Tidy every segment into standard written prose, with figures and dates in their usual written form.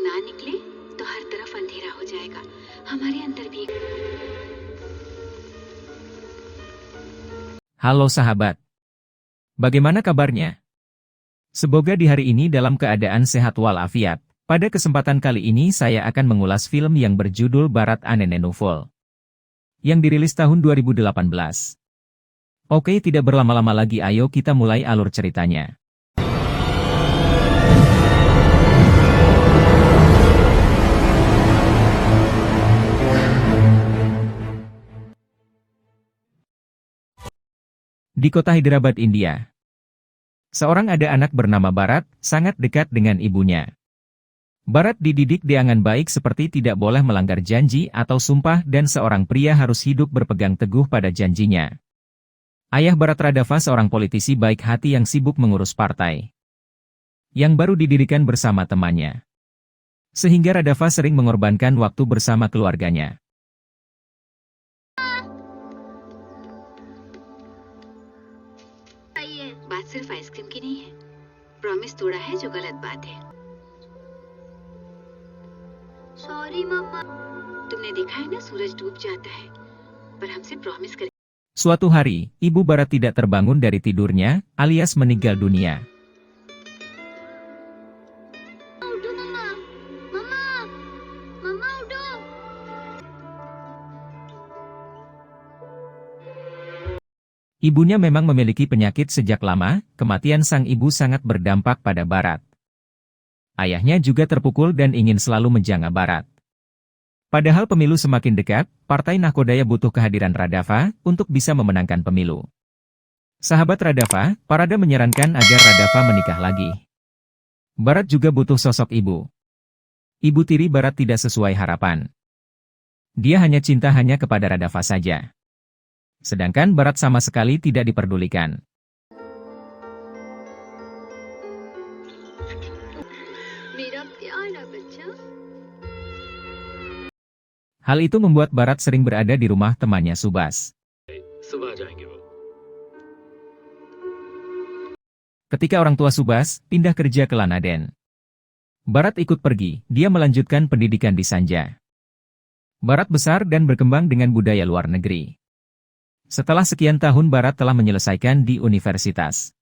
ना निकले तो हर तरफ अंधेरा हो जाएगा. हमारे अंदर भी. Halo sahabat. Bagaimana kabarnya? Semoga di hari ini dalam keadaan sehat walafiat. Pada kesempatan kali ini saya akan mengulas film yang berjudul Barat Anene Nouvelle yang dirilis tahun 2018. Oke, tidak berlama-lama lagi, ayo kita mulai alur ceritanya. Di kota Hyderabad, India, seorang ada anak bernama Bharat, sangat dekat dengan ibunya. Bharat dididik dengan baik seperti tidak boleh melanggar janji atau sumpah dan seorang pria harus hidup berpegang teguh pada janjinya. Ayah Bharat Radava seorang politisi baik hati yang sibuk mengurus partai yang baru didirikan bersama temannya. Sehingga Radava sering mengorbankan waktu bersama keluarganya. बात सिर्फ आइसक्रीम की नहीं है. प्रॉमिस तोड़ा है जो गलत बात है. सॉरी मम्मा. तुमने देखा है ना, सूरज डूब जाता है. पर हमसे प्रॉमिस कर. Suatu hari, ibu Bharat tidak terbangun dari tidurnya, alias meninggal dunia. उठो मम्मा. मम्मा. मम्मा उठो. Ibunya memang memiliki penyakit sejak lama, kematian sang ibu sangat berdampak pada Bharat. Ayahnya juga terpukul dan ingin selalu menjaga Bharat. Padahal pemilu semakin dekat, Partai Nakodaya butuh kehadiran Radava untuk bisa memenangkan pemilu. Sahabat Radava, Parada menyarankan agar Radava menikah lagi. Bharat juga butuh sosok ibu. Ibu tiri Bharat tidak sesuai harapan. Dia hanya cinta hanya kepada Radava saja. Sedangkan Bharat sama sekali tidak diperdulikan. Hal itu membuat Bharat sering berada di rumah temannya Subhas. Ketika orang tua Subhas pindah kerja ke Lanaden, Bharat ikut pergi, dia melanjutkan pendidikan di Sanja. Bharat besar dan berkembang dengan budaya luar negeri. Setelah sekian tahun Bharat telah menyelesaikan di universitas.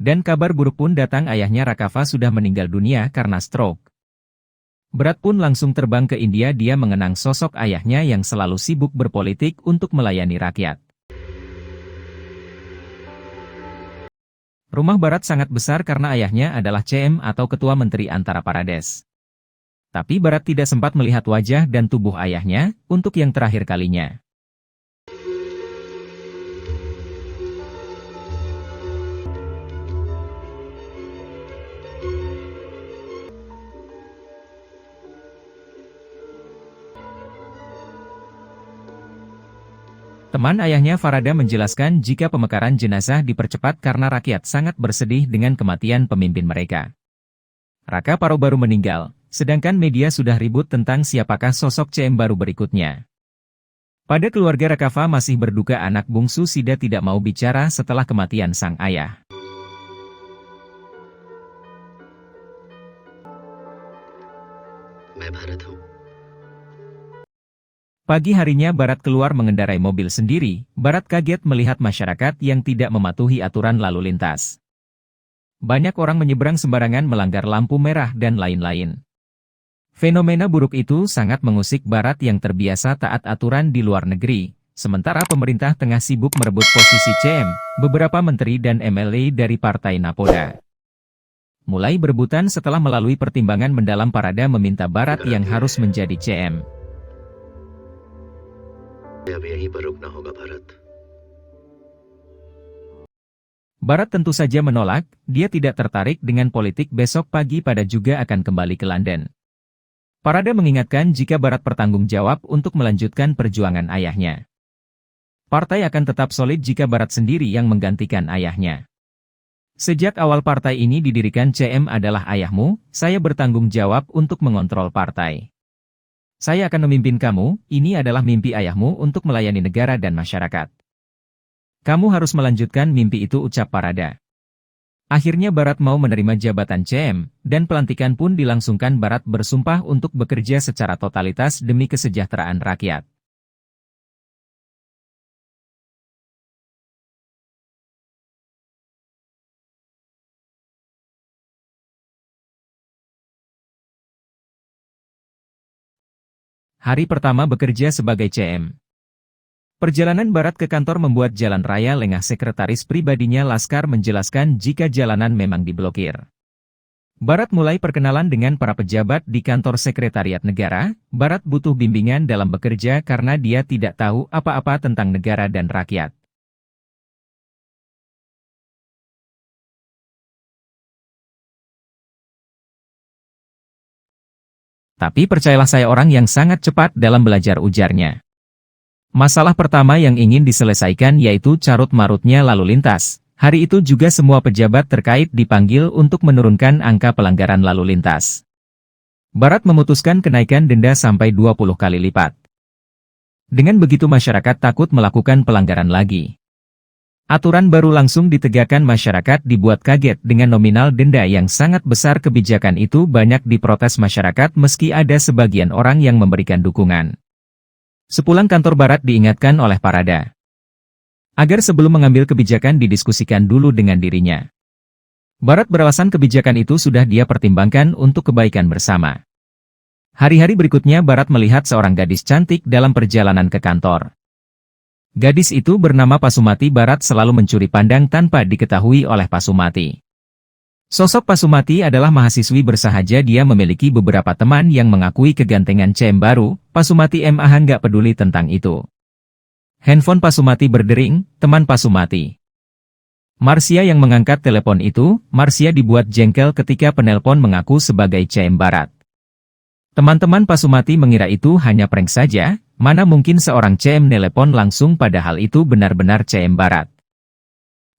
Dan kabar buruk pun datang, ayahnya Rakava sudah meninggal dunia karena stroke. Bharat pun langsung terbang ke India, dia mengenang sosok ayahnya yang selalu sibuk berpolitik untuk melayani rakyat. Rumah Bharat sangat besar karena ayahnya adalah CM atau Ketua Menteri Antara Pradesh. Tapi Bharat tidak sempat melihat wajah dan tubuh ayahnya untuk yang terakhir kalinya. Teman ayahnya Farada menjelaskan jika pemekaran jenazah dipercepat karena rakyat sangat bersedih dengan kematian pemimpin mereka. Raka Paro baru meninggal, sedangkan media sudah ribut tentang siapakah sosok CM baru berikutnya. Pada keluarga Rakava masih berduka, anak bungsu Sida tidak mau bicara setelah kematian sang ayah. Pagi harinya Bharat keluar mengendarai mobil sendiri. Bharat kaget melihat masyarakat yang tidak mematuhi aturan lalu lintas. Banyak orang menyeberang sembarangan, melanggar lampu merah dan lain-lain. Fenomena buruk itu sangat mengusik Bharat yang terbiasa taat aturan di luar negeri. Sementara pemerintah tengah sibuk merebut posisi CM, beberapa menteri dan MLA dari Partai Nakoda mulai berebutan setelah melalui pertimbangan mendalam. Parada meminta Bharat yang harus menjadi CM. Bharat tentu saja menolak, dia tidak tertarik dengan politik. Besok pagi Pada juga akan kembali ke London. Parada mengingatkan jika Bharat bertanggung jawab untuk melanjutkan perjuangan ayahnya. Partai akan tetap solid jika Bharat sendiri yang menggantikan ayahnya. Sejak awal partai ini didirikan CM adalah ayahmu, saya bertanggung jawab untuk mengontrol partai. Saya akan memimpin kamu, ini adalah mimpi ayahmu untuk melayani negara dan masyarakat. Kamu harus melanjutkan mimpi itu, ucap Parada. Akhirnya Barat mau menerima jabatan CM, dan pelantikan pun dilangsungkan. Barat bersumpah untuk bekerja secara totalitas demi kesejahteraan rakyat. Hari pertama bekerja sebagai CM. Perjalanan Barat ke kantor membuat jalan raya lengah. Sekretaris pribadinya Laskar menjelaskan jika jalanan memang diblokir. Barat mulai perkenalan dengan para pejabat di kantor sekretariat negara. Barat butuh bimbingan dalam bekerja karena dia tidak tahu apa-apa tentang negara dan rakyat. Tapi percayalah, saya orang yang sangat cepat dalam belajar, ujarnya. Masalah pertama yang ingin diselesaikan yaitu carut-marutnya lalu lintas. Hari itu juga semua pejabat terkait dipanggil untuk menurunkan angka pelanggaran lalu lintas. Barat memutuskan kenaikan denda sampai 20 kali lipat. Dengan begitu masyarakat takut melakukan pelanggaran lagi. Aturan baru langsung ditegakkan, masyarakat dibuat kaget dengan nominal denda yang sangat besar. Kebijakan itu banyak diprotes masyarakat meski ada sebagian orang yang memberikan dukungan. Sepulang kantor, Barat diingatkan oleh Parada agar sebelum mengambil kebijakan didiskusikan dulu dengan dirinya. Barat beralasan kebijakan itu sudah dia pertimbangkan untuk kebaikan bersama. Hari-hari berikutnya Barat melihat seorang gadis cantik dalam perjalanan ke kantor. Gadis itu bernama Pasumati. Barat selalu mencuri pandang tanpa diketahui oleh Pasumati. Sosok Pasumati adalah mahasiswi bersahaja. Dia memiliki beberapa teman yang mengakui kegantengan CM baru. Pasumati MAH nggak peduli tentang itu. Handphone Pasumati berdering. Teman Pasumati, Marsia, yang mengangkat telepon itu. Marsia dibuat jengkel ketika penelpon mengaku sebagai CM Barat. Teman-teman Pasumati mengira itu hanya prank saja. Mana mungkin seorang CM nelepon langsung, padahal itu benar-benar CM Barat.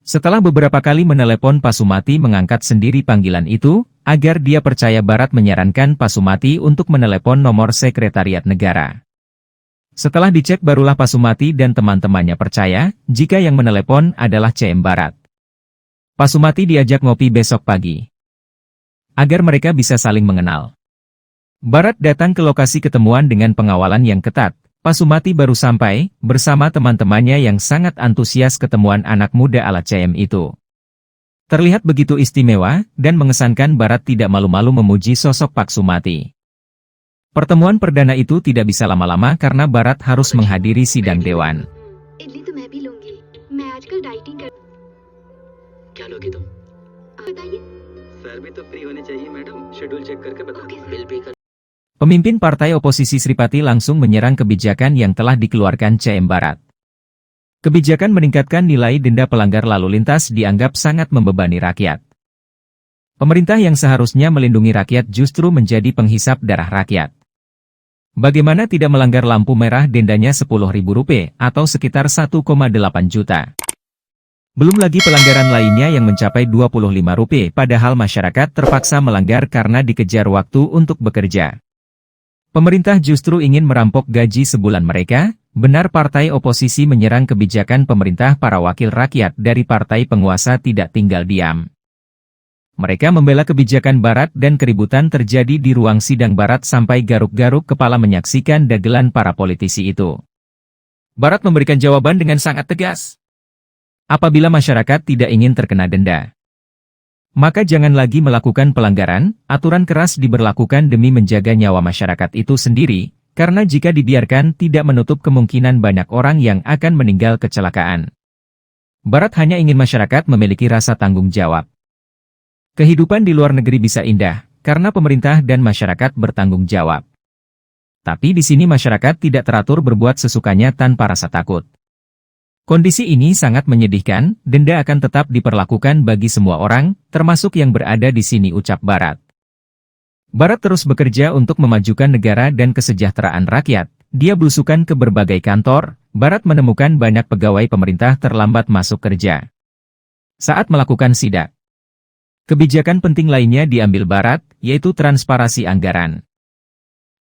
Setelah beberapa kali menelepon, Pasumati mengangkat sendiri panggilan itu. Agar dia percaya, Barat menyarankan Pasumati untuk menelepon nomor sekretariat negara. Setelah dicek barulah Pasumati dan teman-temannya percaya jika yang menelepon adalah CM Barat. Pasumati diajak ngopi besok pagi agar mereka bisa saling mengenal. Barat datang ke lokasi ketemuan dengan pengawalan yang ketat. Pasumati baru sampai, bersama teman-temannya yang sangat antusias ketemuan anak muda ala CM itu. Terlihat begitu istimewa, dan mengesankan. Barat tidak malu-malu memuji sosok Pasumati. Pertemuan perdana itu tidak bisa lama-lama karena Barat harus menghadiri sidang dewan. Idli तो मैं भी लूंगी। मैं आजकल डाइटिंग कर। क्या लोगी तुम? बताइए। सर भी तो फ्री होने चाहिए मैडम, शेड्यूल चेक करके बता। बिल पे कर। Pemimpin partai oposisi Sripati langsung menyerang kebijakan yang telah dikeluarkan CM Barat. Kebijakan meningkatkan nilai denda pelanggar lalu lintas dianggap sangat membebani rakyat. Pemerintah yang seharusnya melindungi rakyat justru menjadi penghisap darah rakyat. Bagaimana tidak melanggar lampu merah, dendanya Rp10.000 atau sekitar 1,8 juta. Belum lagi pelanggaran lainnya yang mencapai Rp25, padahal masyarakat terpaksa melanggar karena dikejar waktu untuk bekerja. Pemerintah justru ingin merampok gaji sebulan mereka. Benar, partai oposisi menyerang kebijakan pemerintah. Para wakil rakyat dari partai penguasa tidak tinggal diam. Mereka membela kebijakan Barat dan keributan terjadi di ruang sidang. Barat sampai garuk-garuk kepala menyaksikan dagelan para politisi itu. Barat memberikan jawaban dengan sangat tegas. Apabila masyarakat tidak ingin terkena denda, maka jangan lagi melakukan pelanggaran. Aturan keras diberlakukan demi menjaga nyawa masyarakat itu sendiri, karena jika dibiarkan tidak menutup kemungkinan banyak orang yang akan meninggal kecelakaan. Barat hanya ingin masyarakat memiliki rasa tanggung jawab. Kehidupan di luar negeri bisa indah, karena pemerintah dan masyarakat bertanggung jawab. Tapi di sini masyarakat tidak teratur berbuat sesukanya tanpa rasa takut. Kondisi ini sangat menyedihkan. Denda akan tetap diperlakukan bagi semua orang, termasuk yang berada di sini, ucap Barat. Barat terus bekerja untuk memajukan negara dan kesejahteraan rakyat. Dia belusukan ke berbagai kantor. Barat menemukan banyak pegawai pemerintah terlambat masuk kerja. Saat melakukan sidak, Kebijakan penting lainnya diambil Barat, yaitu transparansi anggaran.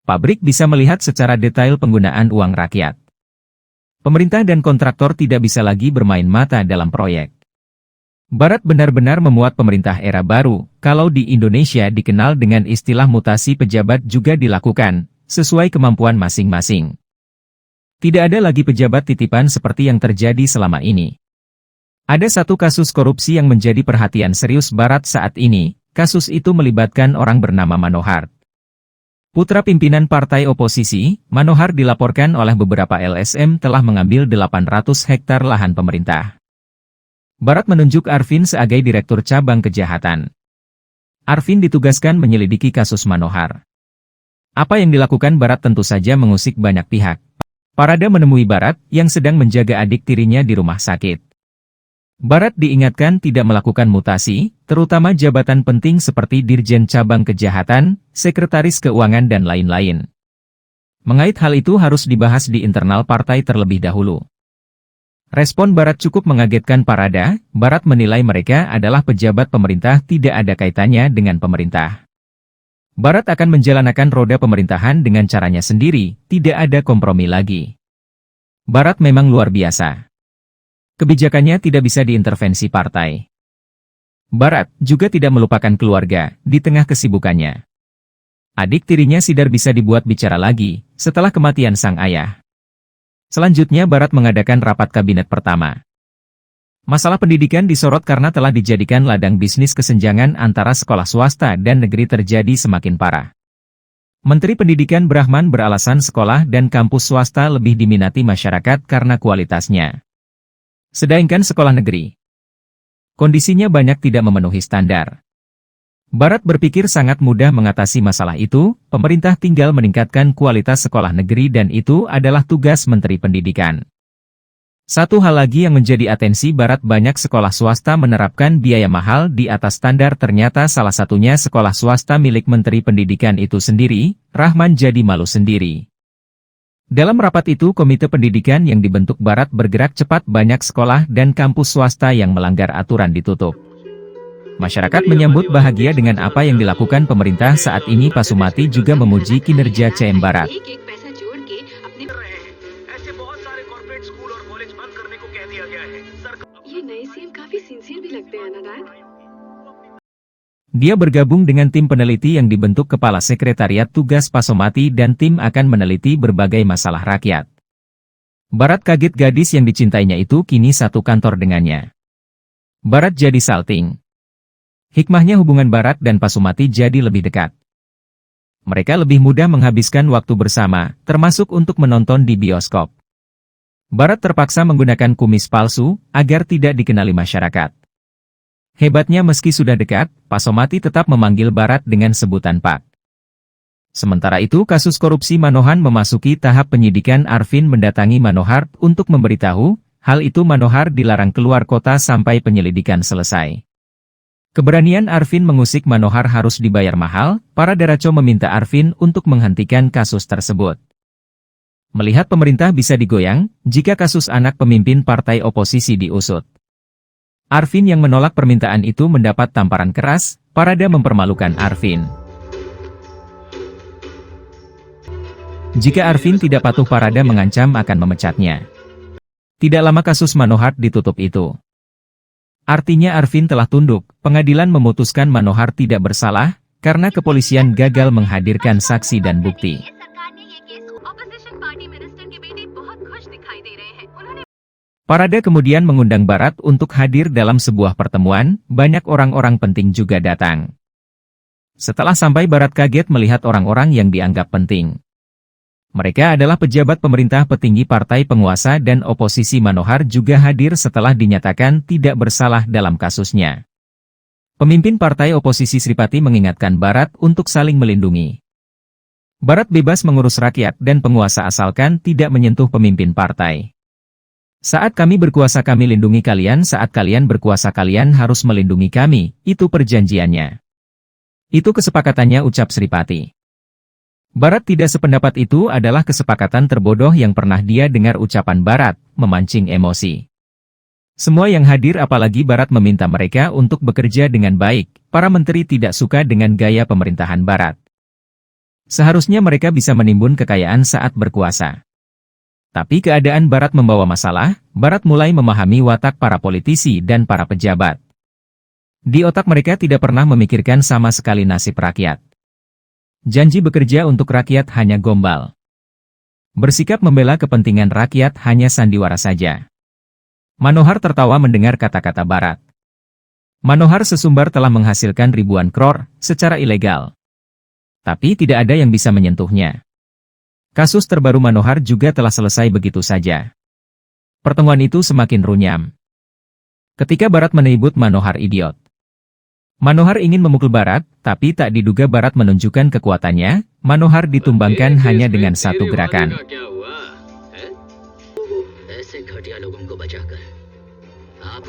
Pabrik bisa melihat secara detail penggunaan uang rakyat. Pemerintah dan kontraktor tidak bisa lagi bermain mata dalam proyek. Barat benar-benar memuat pemerintah era baru, kalau di Indonesia dikenal dengan istilah mutasi pejabat juga dilakukan, sesuai kemampuan masing-masing. Tidak ada lagi pejabat titipan seperti yang terjadi selama ini. Ada satu kasus korupsi yang menjadi perhatian serius Barat saat ini, kasus itu melibatkan orang bernama Manohar. Putra pimpinan partai oposisi, Manohar dilaporkan oleh beberapa LSM telah mengambil 800 hektar lahan pemerintah. Barat menunjuk Arvin sebagai Direktur Cabang Kejahatan. Arvin ditugaskan menyelidiki kasus Manohar. Apa yang dilakukan Barat tentu saja mengusik banyak pihak. Parada menemui Barat, yang sedang menjaga adik tirinya di rumah sakit. Barat diingatkan tidak melakukan mutasi, terutama jabatan penting seperti Dirjen Cabang Kejahatan, Sekretaris Keuangan dan lain-lain. Mengait hal itu harus dibahas di internal partai terlebih dahulu. Respon Barat cukup mengagetkan Parada. Barat menilai mereka adalah pejabat pemerintah tidak ada kaitannya dengan pemerintah. Barat akan menjalankan roda pemerintahan dengan caranya sendiri, tidak ada kompromi lagi. Barat memang luar biasa. Kebijakannya tidak bisa diintervensi partai. Barat juga tidak melupakan keluarga, di tengah kesibukannya. Adik tirinya Sidar bisa dibuat bicara lagi, setelah kematian sang ayah. Selanjutnya Barat mengadakan rapat kabinet pertama. Masalah pendidikan disorot karena telah dijadikan ladang bisnis kesenjangan antara sekolah swasta dan negeri terjadi semakin parah. Menteri Pendidikan Brahman beralasan sekolah dan kampus swasta lebih diminati masyarakat karena kualitasnya. Sedangkan sekolah negeri, kondisinya banyak tidak memenuhi standar. Barat berpikir sangat mudah mengatasi masalah itu, pemerintah tinggal meningkatkan kualitas sekolah negeri dan itu adalah tugas Menteri Pendidikan. Satu hal lagi yang menjadi atensi Barat, banyak sekolah swasta menerapkan biaya mahal di atas standar, ternyata salah satunya sekolah swasta milik Menteri Pendidikan itu sendiri. Rahman jadi malu sendiri. Dalam rapat itu Komite Pendidikan yang dibentuk Barat bergerak cepat, banyak sekolah dan kampus swasta yang melanggar aturan ditutup. Masyarakat menyambut bahagia dengan apa yang dilakukan pemerintah saat ini. Pasumati juga memuji kinerja CM Barat. Dia bergabung dengan tim peneliti yang dibentuk Kepala Sekretariat Tugas Pasumati dan tim akan meneliti berbagai masalah rakyat. Barat kaget gadis yang dicintainya itu kini satu kantor dengannya. Barat jadi salting. Hikmahnya hubungan Barat dan Pasumati jadi lebih dekat. Mereka lebih mudah menghabiskan waktu bersama, termasuk untuk menonton di bioskop. Barat terpaksa menggunakan kumis palsu, agar tidak dikenali masyarakat. Hebatnya meski sudah dekat, Pasumati tetap memanggil Barat dengan sebutan Pak. Sementara itu kasus korupsi Manohar memasuki tahap penyidikan. Arvin mendatangi Manohar untuk memberitahu, hal itu Manohar dilarang keluar kota sampai penyelidikan selesai. Keberanian Arvin mengusik Manohar harus dibayar mahal. Para Daraco meminta Arvin untuk menghentikan kasus tersebut. Melihat pemerintah bisa digoyang, jika kasus anak pemimpin partai oposisi diusut. Arvin yang menolak permintaan itu mendapat tamparan keras. Parada mempermalukan Arvin. Jika Arvin tidak patuh, Parada mengancam akan memecatnya. Tidak lama kasus Manohar ditutup itu. Artinya Arvin telah tunduk. Pengadilan memutuskan Manohar tidak bersalah, karena kepolisian gagal menghadirkan saksi dan bukti. Parada kemudian mengundang Barat untuk hadir dalam sebuah pertemuan. Banyak orang-orang penting juga datang. Setelah sampai, Barat kaget melihat orang-orang yang dianggap penting. Mereka adalah pejabat pemerintah, petinggi partai penguasa dan oposisi. Manohar juga hadir setelah dinyatakan tidak bersalah dalam kasusnya. Pemimpin partai oposisi Sripati mengingatkan Barat untuk saling melindungi. Barat bebas mengurus rakyat dan penguasa asalkan tidak menyentuh pemimpin partai. Saat kami berkuasa kami lindungi kalian, saat kalian berkuasa kalian harus melindungi kami, itu perjanjiannya. Itu kesepakatannya, ucap Sripati. Barat tidak sependapat. Itu adalah kesepakatan terbodoh yang pernah dia dengar. Ucapan Barat memancing emosi. Semua yang hadir apalagi Barat meminta mereka untuk bekerja dengan baik, para menteri tidak suka dengan gaya pemerintahan Barat. Seharusnya mereka bisa menimbun kekayaan saat berkuasa. Tapi keadaan Barat membawa masalah, Barat mulai memahami watak para politisi dan para pejabat. Di otak mereka tidak pernah memikirkan sama sekali nasib rakyat. Janji bekerja untuk rakyat hanya gombal. Bersikap membela kepentingan rakyat hanya sandiwara saja. Manohar tertawa mendengar kata-kata Barat. Manohar sesumbar telah menghasilkan ribuan crore secara ilegal. Tapi tidak ada yang bisa menyentuhnya. Kasus terbaru Manohar juga telah selesai begitu saja. Pertemuan itu semakin runyam. Ketika Barat menyebut Manohar idiot. Manohar ingin memukul Barat, tapi tak diduga Barat menunjukkan kekuatannya. Manohar ditumbangkan hanya dengan satu gerakan. ऐसे घटिया लोगों को बचाकर आप